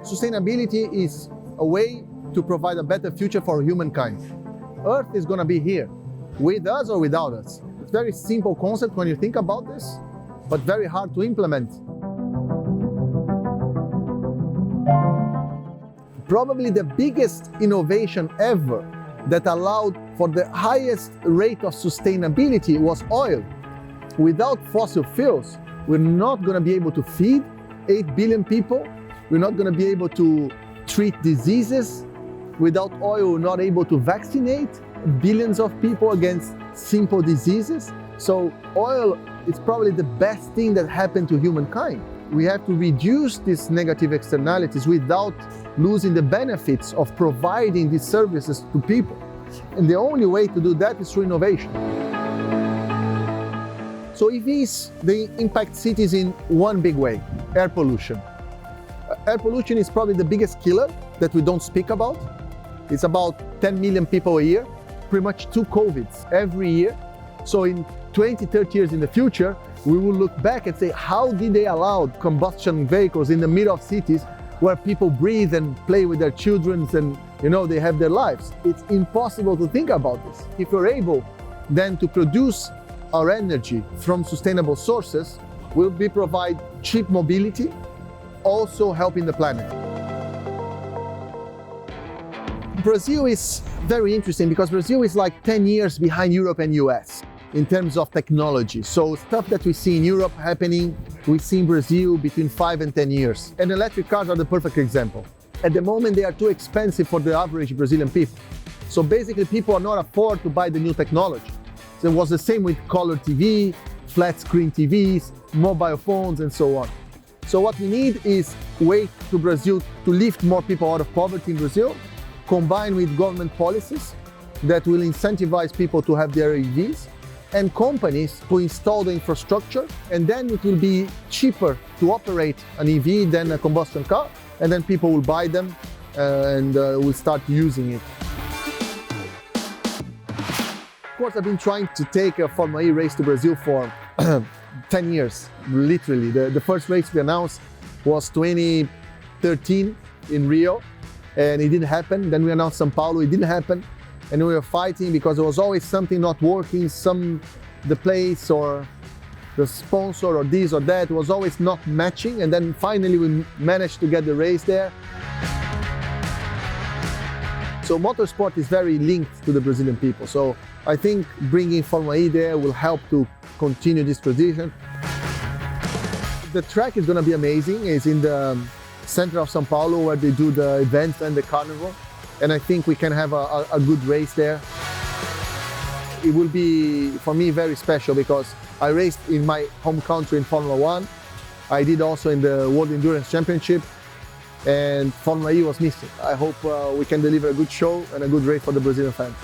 Sustainability is a way to provide a better future for humankind. Earth is going to be here, with us or without us. It's a very simple concept when you think about this, but very hard to implement. Probably the biggest innovation ever that allowed for the highest rate of sustainability was oil. Without fossil fuels, we're not going to be able to feed 8 billion people. We're not going to be able to treat diseases. Without oil, we're not able to vaccinate billions of people against simple diseases. So oil is probably the best thing that happened to humankind. We have to reduce these negative externalities without losing the benefits of providing these services to people. And the only way to do that is through innovation. So EVs, they impact cities in one big way: air pollution. Air pollution is probably the biggest killer that we don't speak about. It's about 10 million people a year, pretty much 2 COVIDs every year. So in 20, 30 years in the future, we will look back and say, how did they allow combustion vehicles in the middle of cities where people breathe and play with their children and they have their lives? It's impossible to think about this. If we're able then to produce our energy from sustainable sources, we'll provide cheap mobility, also helping the planet. Brazil is very interesting because Brazil is like 10 years behind Europe and US in terms of technology. So stuff that we see in Europe happening, we see in Brazil between 5 and 10 years. And electric cars are the perfect example. At the moment, they are too expensive for the average Brazilian people. So basically, people are not afford to buy the new technology. So it was the same with color TV, flat screen TVs, mobile phones, and so on. So what we need is a way to Brazil to lift more people out of poverty in Brazil, combined with government policies that will incentivize people to have their EVs, and companies to install the infrastructure, and then it will be cheaper to operate an EV than a combustion car, and then people will buy them and will start using it. Of course, I've been trying to take a Formula E race to Brazil for 10 years, literally. The first race we announced was 2013 in Rio, and it didn't happen. Then we announced São Paulo, it didn't happen. And we were fighting because there was always something not working, the place or the sponsor or this or that was always not matching. And then finally we managed to get the race there. So motorsport is very linked to the Brazilian people. So I think bringing Formula E there will help to continue this tradition. The track is going to be amazing. It's in the center of São Paulo where they do the events and the carnival. And I think we can have a good race there. It will be, for me, very special because I raced in my home country in Formula 1. I did also in the World Endurance Championship, and Formula E was missing. I hope we can deliver a good show and a good race for the Brazilian fans.